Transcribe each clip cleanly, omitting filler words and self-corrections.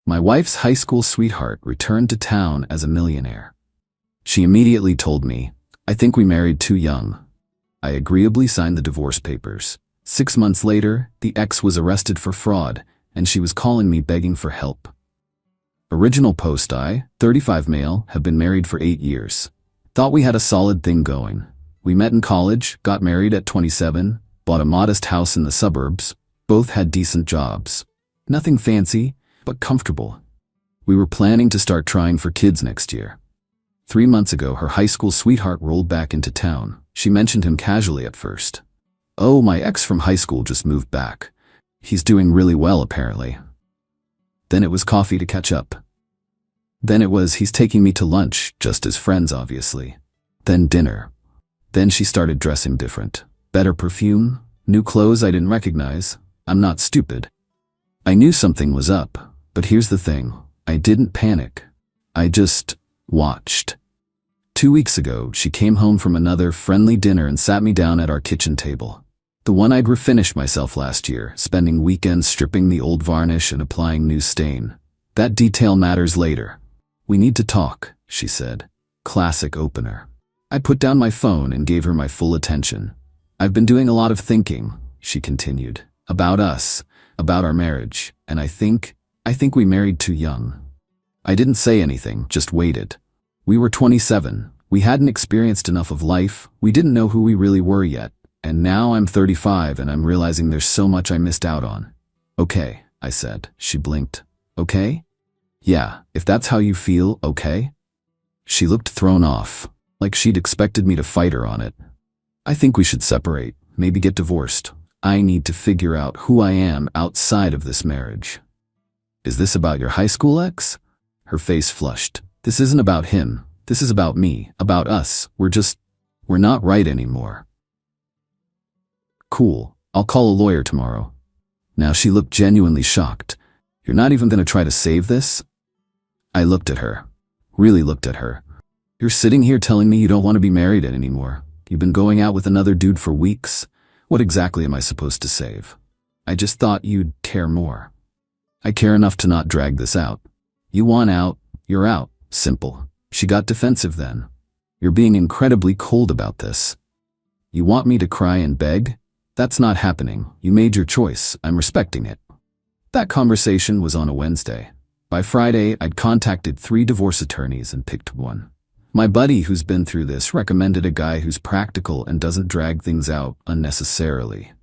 My wife's high school sweetheart returned to town as a millionaire. She immediately told me, "I think we married too young." I agreeably signed the divorce papers. 6 months later, the ex was arrested for fraud, and she was calling me begging for help. Original post: I, 35 male, have been married for 8 years. Thought we had a solid thing going. We met in college, got married at 27, bought a modest house in the suburbs, both had decent jobs. Nothing fancy, but comfortable. We were planning to start trying for kids next year. 3 months ago, her high school sweetheart rolled back into town. She mentioned him casually at first. "Oh, my ex from high school just moved back. He's doing really well, apparently." Then it was coffee to catch up. Then it was he's taking me to lunch, just as friends, obviously. Then dinner. Then she started dressing different. Better perfume, new clothes I didn't recognize. I'm not stupid. I knew something was up, but here's the thing. I didn't panic. I just watched. 2 weeks ago, she came home from another friendly dinner and sat me down at our kitchen table. The one I'd refinished myself last year, spending weekends stripping the old varnish and applying new stain. "That detail matters later. We need to talk," she said. Classic opener. I put down my phone and gave her my full attention. "I've been doing a lot of thinking," she continued, "about us, about our marriage, and I think we married too young." I didn't say anything, just waited. We were 27. We hadn't experienced enough of life. We didn't know who we really were yet. And now I'm 35 and I'm realizing there's so much I missed out on. "Okay," I said. She blinked. "Okay? Yeah, if that's how you feel, okay?" She looked thrown off, like she'd expected me to fight her on it. "I think we should separate, maybe get divorced. I need to figure out who I am outside of this marriage." "Is this about your high school ex?" Her face flushed. "This isn't about him. This is about me, about us. We're not right anymore." "Cool, I'll call a lawyer tomorrow." Now she looked genuinely shocked. "You're not even gonna try to save this?" I looked at her. Really looked at her. "You're sitting here telling me you don't want to be married anymore. You've been going out with another dude for weeks. What exactly am I supposed to save? I just thought you'd care more." "I care enough to not drag this out. You want out, you're out. Simple." She got defensive then. "You're being incredibly cold about this. You want me to cry and beg? That's not happening. You made your choice. I'm respecting it." That conversation was on a Wednesday. By Friday, I'd contacted 3 divorce attorneys and picked one. My buddy who's been through this recommended a guy who's practical and doesn't drag things out unnecessarily.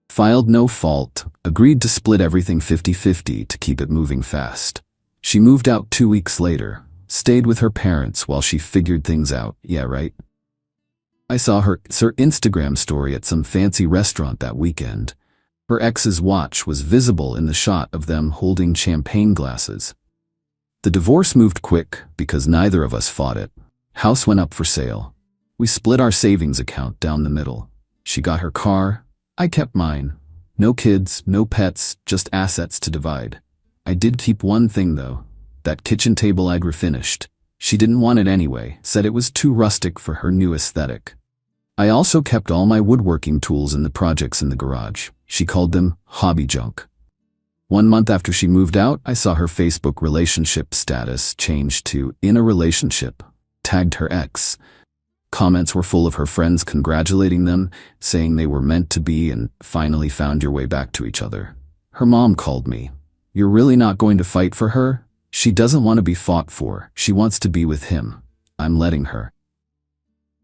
Filed no fault, agreed to split everything 50-50 to keep it moving fast. She moved out 2 weeks later, stayed with her parents while she figured things out. Yeah, right? I saw her Instagram story at some fancy restaurant that weekend. Her ex's watch was visible in the shot of them holding champagne glasses. The divorce moved quick because neither of us fought it. House went up for sale. We split our savings account down the middle. She got her car. I kept mine. No kids, no pets, just assets to divide. I did keep one thing though. That kitchen table I'd refinished. She didn't want it anyway, said it was too rustic for her new aesthetic. I also kept all my woodworking tools in the projects in the garage. She called them hobby junk. 1 month after she moved out, I saw her Facebook relationship status change to "in a relationship," tagged her ex. Comments were full of her friends congratulating them, saying they were meant to be and finally found your way back to each other. Her mom called me. "You're really not going to fight for her? She doesn't want to be fought for. She wants to be with him. I'm letting her."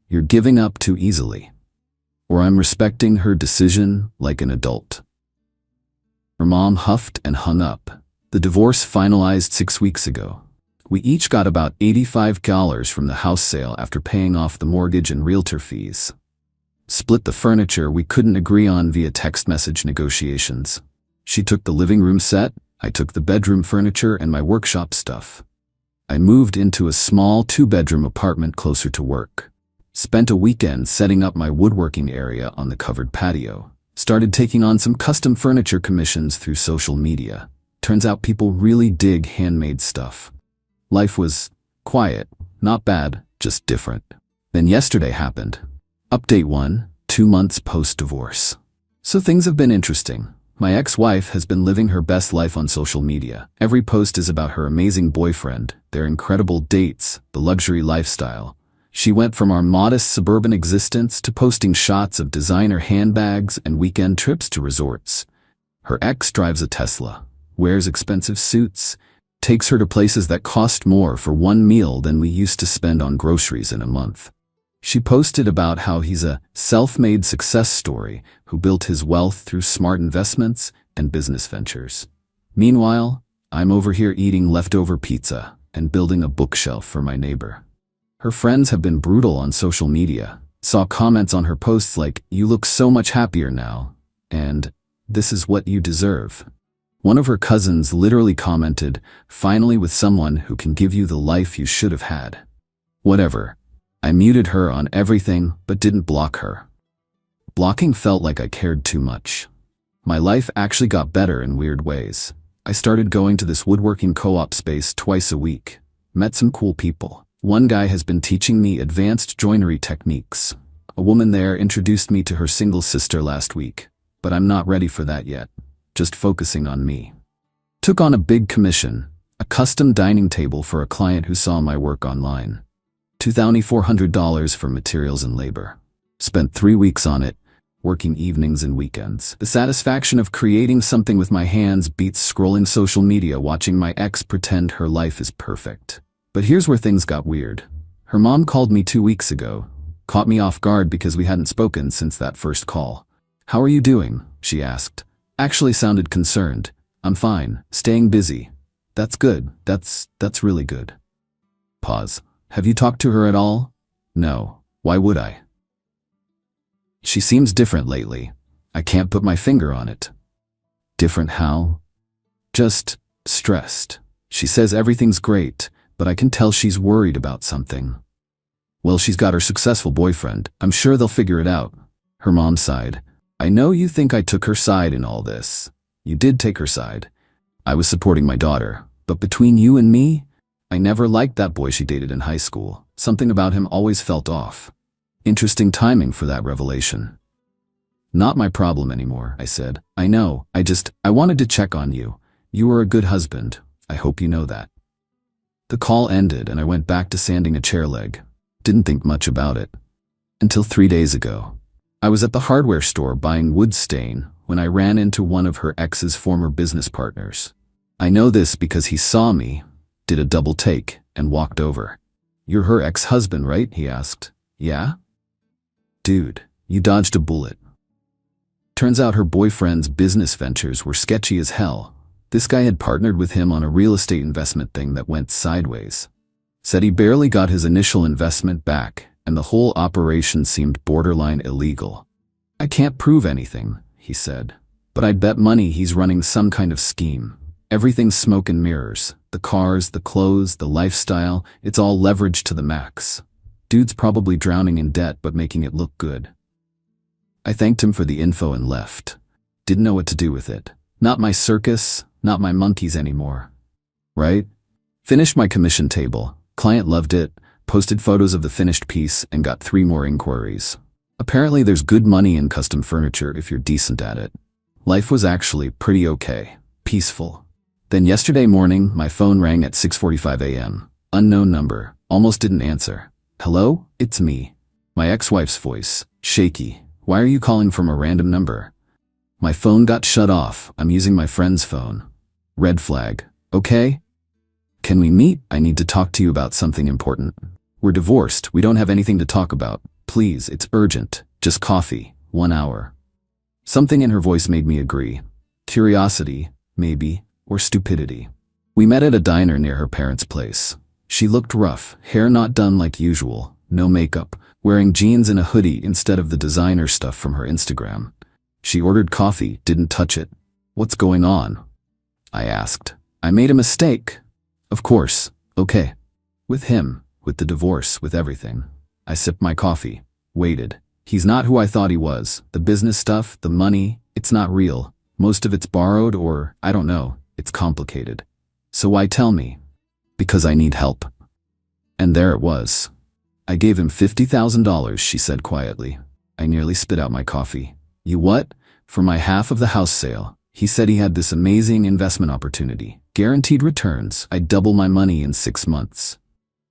You're giving up too easily. Or I'm respecting her decision like an adult. Her mom huffed and hung up. The divorce finalized 6 weeks ago. We each got about $85 from the house sale after paying off the mortgage and realtor fees. Split the furniture we couldn't agree on via text message negotiations. She took the living room set, I took the bedroom furniture and my workshop stuff. I moved into a small 2-bedroom apartment closer to work. Spent a weekend setting up my woodworking area on the covered patio. Started taking on some custom furniture commissions through social media. Turns out people really dig handmade stuff. Life was quiet, not bad, just different. Then yesterday happened. Update 1, 2 months post-divorce. So things have been interesting. My ex-wife has been living her best life on social media. Every post is about her amazing boyfriend, their incredible dates, the luxury lifestyle. She went from our modest suburban existence to posting shots of designer handbags and weekend trips to resorts. Her ex drives a Tesla, wears expensive suits, takes her to places that cost more for one meal than we used to spend on groceries in a month. She posted about how he's a self-made success story who built his wealth through smart investments and business ventures. Meanwhile, I'm over here eating leftover pizza and building a bookshelf for my neighbor. Her friends have been brutal on social media, saw comments on her posts like, "You look so much happier now," and "This is what you deserve." One of her cousins literally commented, "Finally with someone who can give you the life you should have had." Whatever. I muted her on everything but didn't block her. Blocking felt like I cared too much. My life actually got better in weird ways. I started going to this woodworking co-op space twice a week. Met some cool people. One guy has been teaching me advanced joinery techniques. A woman there introduced me to her single sister last week, but I'm not ready for that yet. Just focusing on me. Took on a big commission, a custom dining table for a client who saw my work online. $2,400 for materials and labor. Spent 3 weeks on it, working evenings and weekends. The satisfaction of creating something with my hands beats scrolling social media watching my ex pretend her life is perfect. But here's where things got weird. Her mom called me 2 weeks ago, caught me off guard because we hadn't spoken since that first call. "How are you doing?" she asked. Actually sounded concerned. "I'm fine, staying busy." "That's good, that's really good." Pause. "Have you talked to her at all?" "No, why would I?" "She seems different lately. I can't put my finger on it." "Different how?" "Just stressed. She says everything's great, but I can tell she's worried about something." "Well, she's got her successful boyfriend. I'm sure they'll figure it out." Her mom sighed. "I know you think I took her side in all this. You did take her side. I was supporting my daughter, but between you and me, I never liked that boy she dated in high school. Something about him always felt off." Interesting timing for that revelation. "Not my problem anymore," I said. "I know, I wanted to check on you. You were a good husband. I hope you know that." The call ended and I went back to sanding a chair leg. Didn't think much about it. Until 3 days ago. I was at the hardware store buying wood stain when I ran into one of her ex's former business partners. I know this because he saw me, did a double take, and walked over. "You're her ex-husband, right?" he asked. "Yeah?" "Dude, you dodged a bullet." Turns out her boyfriend's business ventures were sketchy as hell. This guy had partnered with him on a real estate investment thing that went sideways. Said he barely got his initial investment back, and the whole operation seemed borderline illegal. "I can't prove anything," he said, "but I'd bet money he's running some kind of scheme. Everything's smoke and mirrors. The cars, the clothes, the lifestyle, it's all leveraged to the max. Dude's probably drowning in debt but making it look good." I thanked him for the info and left. Didn't know what to do with it. Not my circus, not my monkeys anymore. Right? Finished my commission table. Client loved it, posted photos of the finished piece, and got 3 more inquiries. Apparently there's good money in custom furniture if you're decent at it. Life was actually pretty okay. Peaceful. Then yesterday morning, my phone rang at 6:45 a.m. Unknown number. Almost didn't answer. "Hello? It's me." My ex-wife's voice. Shaky. "Why are you calling from a random number?" My phone got shut off. I'm using my friend's phone. Red flag. "Okay? Can we meet? I need to talk to you about something important." "We're divorced. We don't have anything to talk about. Please, it's urgent. Just coffee. 1 hour." Something in her voice made me agree. Curiosity, maybe, or stupidity. We met at a diner near her parents' place. She looked rough, hair not done like usual, no makeup, wearing jeans and a hoodie instead of the designer stuff from her Instagram. She ordered coffee, didn't touch it. "What's going on?" I asked. "I made a mistake." "Of course, okay." With him, with the divorce, with everything. I sipped my coffee, waited. He's not who I thought he was. The business stuff, the money, it's not real. Most of it's borrowed or, I don't know, it's complicated. "So why tell me?" "Because I need help." And there it was. I gave him $50,000, she said quietly. I nearly spit out my coffee. "You what?" "For my half of the house sale. He said he had this amazing investment opportunity. Guaranteed returns. I'd double my money in 6 months.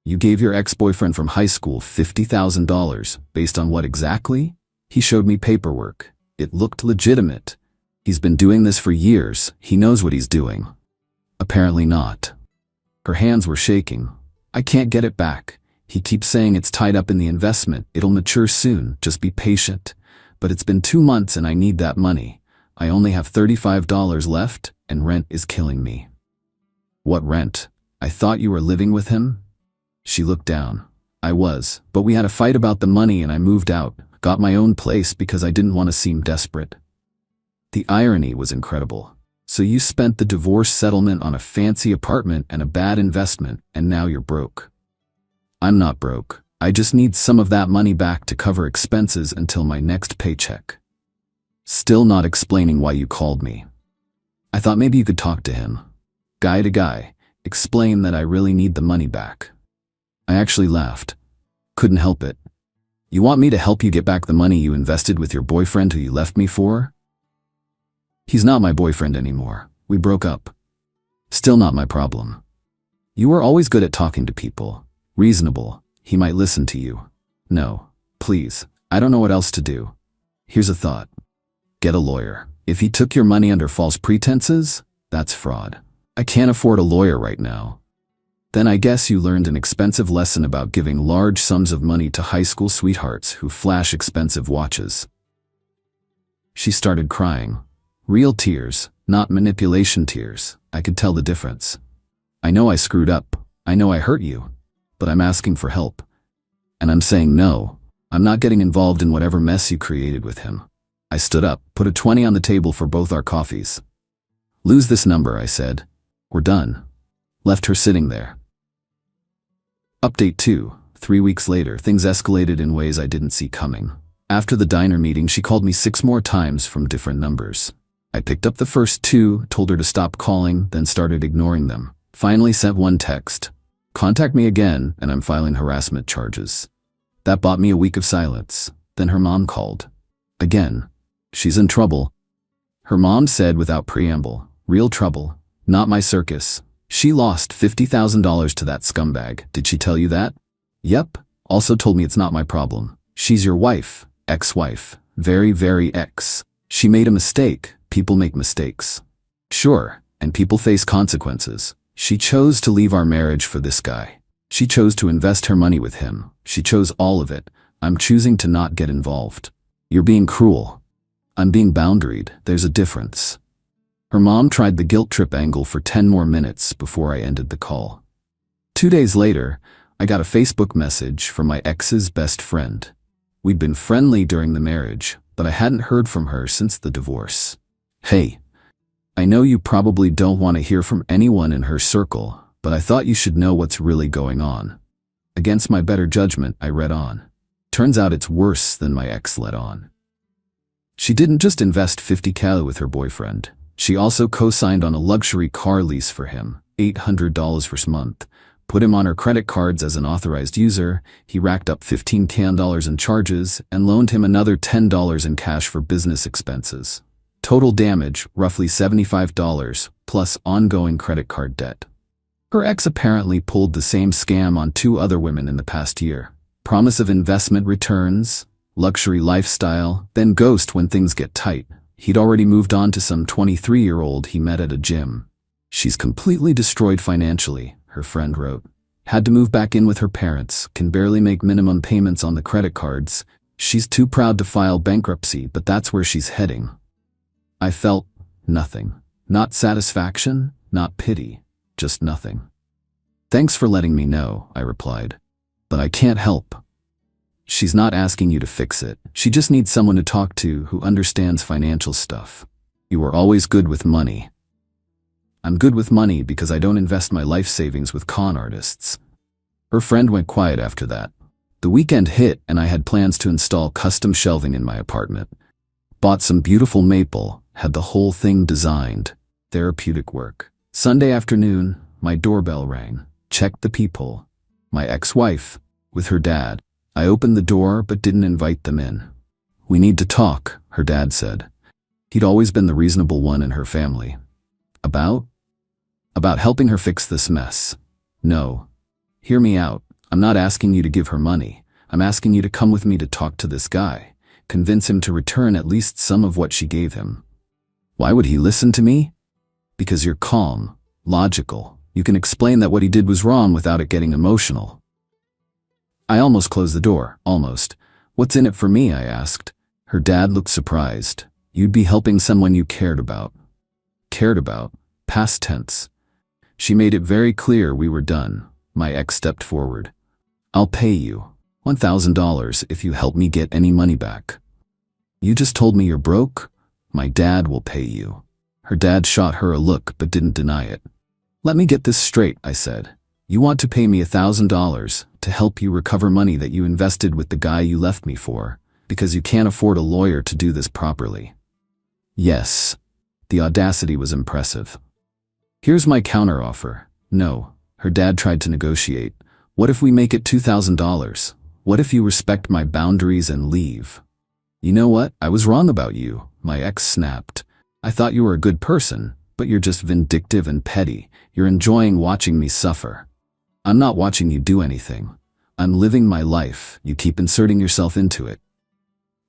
You gave your ex-boyfriend from high school $50,000. Based on what exactly? He showed me paperwork. It looked legitimate. He's been doing this for years. He knows what he's doing. Apparently not. Her hands were shaking. I can't get it back. He keeps saying it's tied up in the investment. It'll mature soon. Just be patient. But it's been 2 months and I need that money. I only have $35 left and rent is killing me. What rent? I thought you were living with him? She looked down. I was, but we had a fight about the money and I moved out, got my own place because I didn't want to seem desperate. The irony was incredible. So you spent the divorce settlement on a fancy apartment and a bad investment, and now you're broke. I'm not broke. I just need some of that money back to cover expenses until my next paycheck. Still not explaining why you called me. I thought maybe you could talk to him. Guy to guy, explain that I really need the money back. I actually laughed. Couldn't help it. You want me to help you get back the money you invested with your boyfriend who you left me for? He's not my boyfriend anymore. We broke up. Still not my problem. You were always good at talking to people. Reasonable. He might listen to you. No, please. I don't know what else to do. Here's a thought. Get a lawyer. If he took your money under false pretenses, that's fraud. I can't afford a lawyer right now. Then I guess you learned an expensive lesson about giving large sums of money to high school sweethearts who flash expensive watches. She started crying. Real tears, not manipulation tears. I could tell the difference. I know I screwed up. I know I hurt you. But I'm asking for help. And I'm saying no. I'm not getting involved in whatever mess you created with him. I stood up, put a 20 on the table for both our coffees. Lose this number, I said. We're done. Left her sitting there. Update 2. 3 weeks later, things escalated in ways I didn't see coming. After the diner meeting, she called me 6 more times from different numbers. I picked up the first 2, told her to stop calling, then started ignoring them. Finally sent one text. Contact me again, and I'm filing harassment charges. That bought me a week of silence. Then her mom called. Again. She's in trouble. Her mom said without preamble, real trouble, not my circus. She lost $50,000 to that scumbag. Did she tell you that? Yep. Also told me it's not my problem. She's your wife, ex-wife, very ex. She made a mistake. People make mistakes. Sure, and people face consequences. She chose to leave our marriage for this guy. She chose to invest her money with him. She chose all of it. I'm choosing to not get involved. You're being cruel. I'm being boundaried. There's a difference. Her mom tried the guilt trip angle for 10 more minutes before I ended the call. 2 days later, I got a Facebook message from my ex's best friend. We'd been friendly during the marriage, but I hadn't heard from her since the divorce. Hey, I know you probably don't want to hear from anyone in her circle, but I thought you should know what's really going on. Against my better judgment, I read on. Turns out it's worse than my ex let on. She didn't just invest $50,000 with her boyfriend. She also co-signed on a luxury car lease for him, $800 per month, put him on her credit cards as an authorized user, he racked up $15,000 in charges, and loaned him another $10 in cash for business expenses. Total damage, roughly $75, plus ongoing credit card debt. Her ex apparently pulled the same scam on 2 other women in the past year. Promise of investment returns, luxury lifestyle, then ghost when things get tight. He'd already moved on to some 23-year-old he met at a gym. She's completely destroyed financially, her friend wrote. Had to move back in with her parents, can barely make minimum payments on the credit cards. She's too proud to file bankruptcy, but that's where she's heading. I felt nothing. Not satisfaction, not pity, just nothing. Thanks for letting me know, I replied. But I can't help. She's not asking you to fix it. She just needs someone to talk to who understands financial stuff. You were always good with money. I'm good with money because I don't invest my life savings with con artists. Her friend went quiet after that. The weekend hit and I had plans to install custom shelving in my apartment. Bought some beautiful maple, had the whole thing designed. Therapeutic work. Sunday afternoon, my doorbell rang. Checked the peephole. My ex-wife, with her dad. I opened the door but didn't invite them in. We need to talk, her dad said. He'd always been the reasonable one in her family. About helping her fix this mess. No. Hear me out. I'm not asking you to give her money. I'm asking you to come with me to talk to this guy. Convince him to return at least some of what she gave him. Why would he listen to me? Because you're calm, logical. You can explain that what he did was wrong without it getting emotional. I almost closed the door, almost. What's in it for me, I asked. Her dad looked surprised. You'd be helping someone you cared about. Cared about? Past tense. She made it very clear we were done. My ex stepped forward. I'll pay you $1,000 if you help me get any money back. You just told me you're broke? My dad will pay you. Her dad shot her a look but didn't deny it. Let me get this straight, I said. You want to pay me $1,000 to help you recover money that you invested with the guy you left me for, because you can't afford a lawyer to do this properly. Yes. The audacity was impressive. Here's my counteroffer. No. Her dad tried to negotiate. What if we make it $2,000? What if you respect my boundaries and leave? You know what? I was wrong about you, my ex snapped. I thought you were a good person, but you're just vindictive and petty. You're enjoying watching me suffer. I'm not watching you do anything. I'm living my life. You keep inserting yourself into it.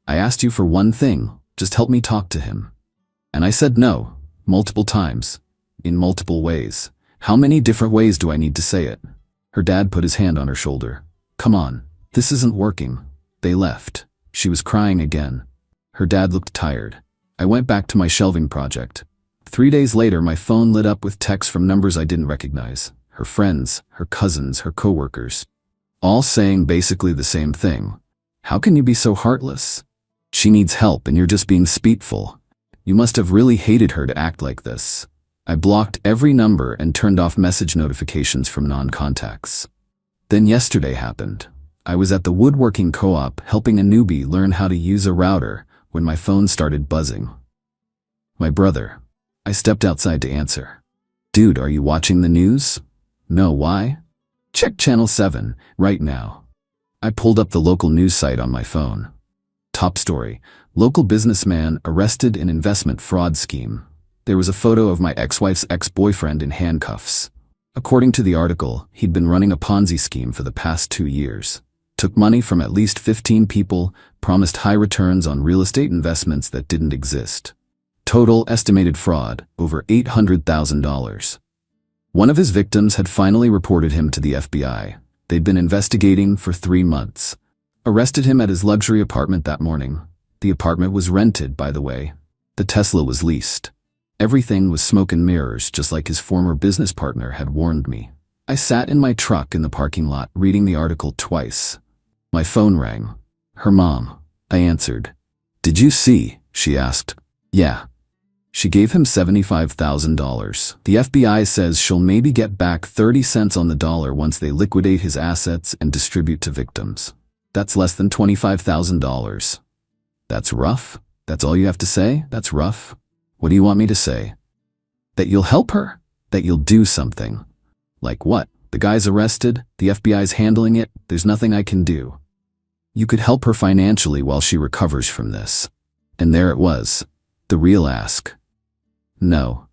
I asked you for one thing. Just help me talk to him. And I said no, multiple times, in multiple ways. How many different ways do I need to say it? Her dad put his hand on her shoulder. Come on, this isn't working. They left. She was crying again. Her dad looked tired. I went back to my shelving project. 3 days later, my phone lit up with texts from numbers I didn't recognize. Her friends, her cousins, her coworkers. All saying basically the same thing. How can you be so heartless? She needs help and you're just being spiteful. You must have really hated her to act like this. I blocked every number and turned off message notifications from non-contacts. Then yesterday happened. I was at the woodworking co-op helping a newbie learn how to use a router when my phone started buzzing. My brother. I stepped outside to answer. Dude, are you watching the news? No, why? Check Channel 7, right now. I pulled up the local news site on my phone. Top story. Local businessman arrested in investment fraud scheme. There was a photo of my ex-wife's ex-boyfriend in handcuffs. According to the article, he'd been running a Ponzi scheme for the past 2 years. Took money from at least 15 people, promised high returns on real estate investments that didn't exist. Total estimated fraud, over $800,000. One of his victims had finally reported him to the FBI. They'd been investigating for 3 months. Arrested him at his luxury apartment that morning. The apartment was rented, by the way. The Tesla was leased. Everything was smoke and mirrors, just like his former business partner had warned me. I sat in my truck in the parking lot, reading the article twice. My phone rang. Her mom. I answered. Did you see? She asked. Yeah. She gave him $75,000. The FBI says she'll maybe get back 30 cents on the dollar once they liquidate his assets and distribute to victims. That's less than $25,000. That's rough? That's all you have to say? That's rough? What do you want me to say? That you'll help her? That you'll do something? Like what? The guy's arrested, the FBI's handling it, there's nothing I can do. You could help her financially while she recovers from this. And there it was. The real ask. No.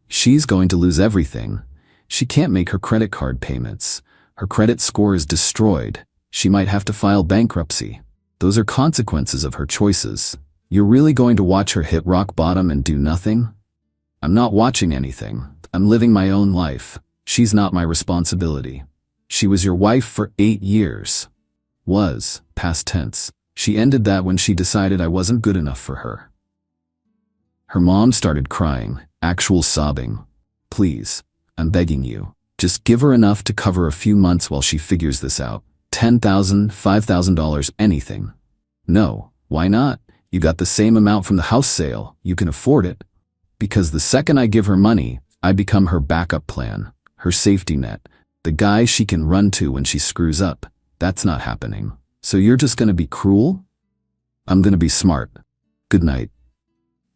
She's going to lose everything. She can't make her credit card payments. Her credit score is destroyed. She might have to file bankruptcy. Those are consequences of her choices. You're really going to watch her hit rock bottom and do nothing? I'm not watching anything. I'm living my own life. She's not my responsibility. She was your wife for 8 years. Was, past tense. She ended that when she decided I wasn't good enough for her. Her mom started crying, actual sobbing. Please, I'm begging you. Just give her enough to cover a few months while she figures this out. $10,000, $5,000, anything. No, why not? You got the same amount from the house sale. You can afford it. Because the second I give her money, I become her backup plan, her safety net, the guy she can run to when she screws up. That's not happening. So you're just gonna be cruel? I'm gonna be smart. Good night.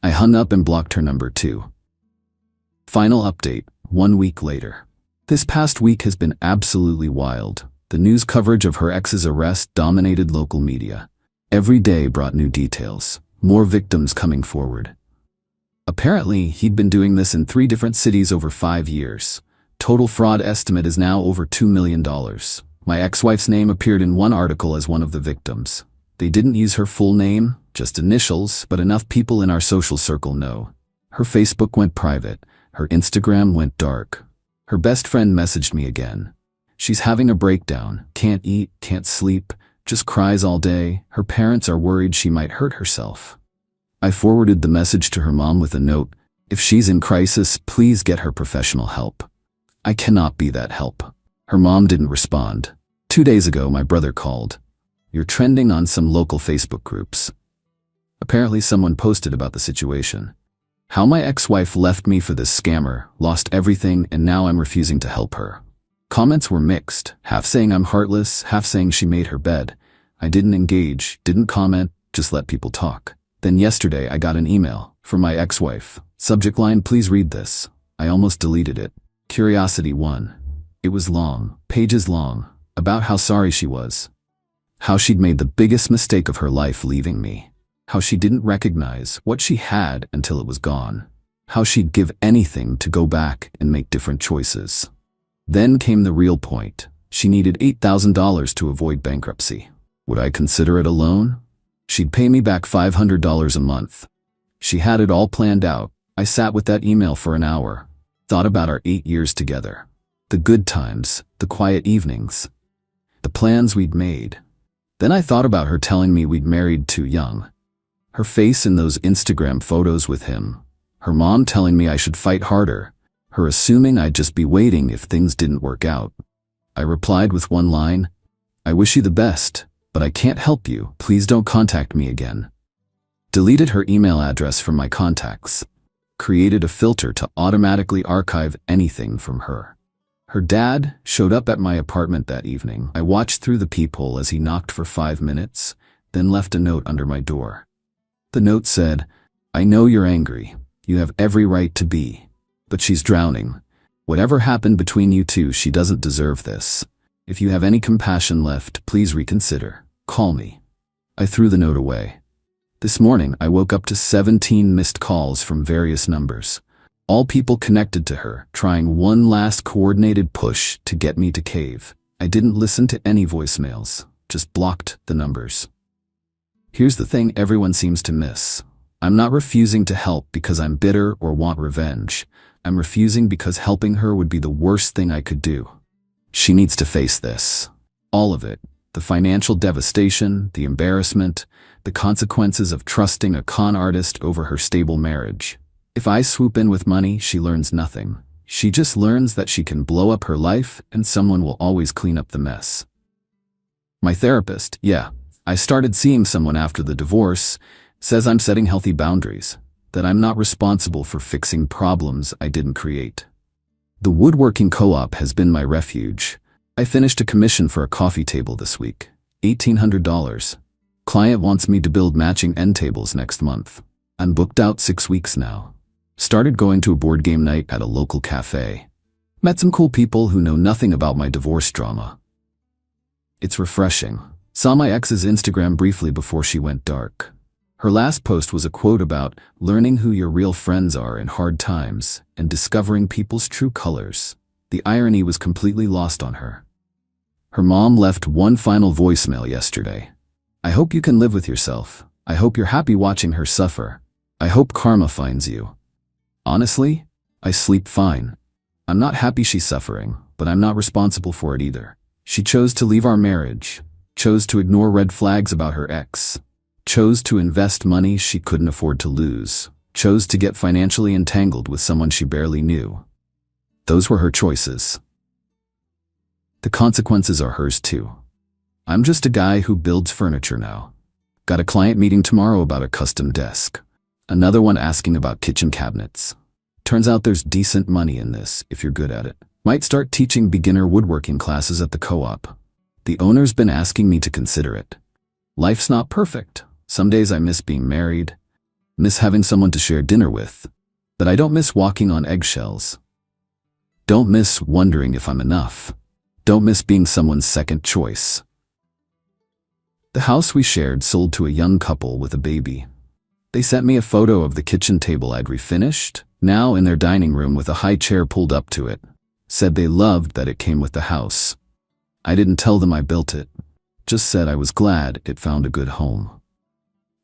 I hung up and blocked her number too. Final update, 1 week later. This past week has been absolutely wild. The news coverage of her ex's arrest dominated local media. Every day brought new details, more victims coming forward. Apparently, he'd been doing this in 3 different cities over 5 years. Total fraud estimate is now over $2 million. My ex-wife's name appeared in one article as one of the victims. They didn't use her full name, just initials, but enough people in our social circle know. Her Facebook went private. Her Instagram went dark. Her best friend messaged me again. She's having a breakdown, can't eat, can't sleep, just cries all day. Her parents are worried she might hurt herself. I forwarded the message to her mom with a note, "If she's in crisis, please get her professional help." I cannot be that help. Her mom didn't respond. 2 days ago, my brother called. "You're trending on some local Facebook groups." Apparently someone posted about the situation. How my ex-wife left me for this scammer, lost everything, and now I'm refusing to help her. Comments were mixed, half saying I'm heartless, half saying she made her bed. I didn't engage, didn't comment, just let people talk. Then yesterday I got an email from my ex-wife. Subject line, "Please read this." I almost deleted it. Curiosity 1. It was long, pages long, about how sorry she was. How she'd made the biggest mistake of her life leaving me. How she didn't recognize what she had until it was gone. How she'd give anything to go back and make different choices. Then came the real point. She needed $8,000 to avoid bankruptcy. Would I consider it a loan? She'd pay me back $500 a month. She had it all planned out. I sat with that email for an hour. Thought about our 8 years together. The good times, the quiet evenings, the plans we'd made. Then I thought about her telling me we'd married too young. Her face in those Instagram photos with him. Her mom telling me I should fight harder. Her assuming I'd just be waiting if things didn't work out. I replied with one line, "I wish you the best, but I can't help you. Please don't contact me again." Deleted her email address from my contacts. Created a filter to automatically archive anything from her. Her dad showed up at my apartment that evening. I watched through the peephole as he knocked for 5 minutes, then left a note under my door. The note said, "I know you're angry. You have every right to be. But she's drowning. Whatever happened between you two, she doesn't deserve this. If you have any compassion left, please reconsider. Call me." I threw the note away. This morning, I woke up to 17 missed calls from various numbers. All people connected to her, trying one last coordinated push to get me to cave. I didn't listen to any voicemails, just blocked the numbers. Here's the thing everyone seems to miss. I'm not refusing to help because I'm bitter or want revenge. I'm refusing because helping her would be the worst thing I could do. She needs to face this. All of it. The financial devastation, the embarrassment, the consequences of trusting a con artist over her stable marriage. If I swoop in with money, she learns nothing. She just learns that she can blow up her life and someone will always clean up the mess. My therapist, I started seeing someone after the divorce, says I'm setting healthy boundaries, that I'm not responsible for fixing problems I didn't create. The woodworking co-op has been my refuge. I finished a commission for a coffee table this week, $1,800. Client wants me to build matching end tables next month. I'm booked out 6 weeks now. Started going to a board game night at a local cafe. Met some cool people who know nothing about my divorce drama. It's refreshing. Saw my ex's Instagram briefly before she went dark. Her last post was a quote about learning who your real friends are in hard times and discovering people's true colors. The irony was completely lost on her. Her mom left one final voicemail yesterday. "I hope you can live with yourself. I hope you're happy watching her suffer. I hope karma finds you." Honestly, I sleep fine. I'm not happy she's suffering, but I'm not responsible for it either. She chose to leave our marriage, chose to ignore red flags about her ex, chose to invest money she couldn't afford to lose, chose to get financially entangled with someone she barely knew. Those were her choices. The consequences are hers too. I'm just a guy who builds furniture now. Got a client meeting tomorrow about a custom desk. Another one asking about kitchen cabinets. Turns out there's decent money in this if you're good at it. Might start teaching beginner woodworking classes at the co-op. The owner's been asking me to consider it. Life's not perfect. Some days I miss being married, miss having someone to share dinner with, but I don't miss walking on eggshells. Don't miss wondering if I'm enough. Don't miss being someone's second choice. The house we shared sold to a young couple with a baby. They sent me a photo of the kitchen table I'd refinished, now in their dining room with a high chair pulled up to it. Said they loved that it came with the house. I didn't tell them I built it, just said I was glad it found a good home.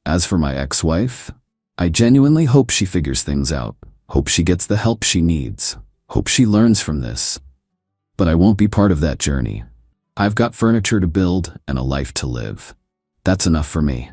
As for my ex-wife, I genuinely hope she figures things out, hope she gets the help she needs, hope she learns from this. But I won't be part of that journey. I've got furniture to build and a life to live. That's enough for me.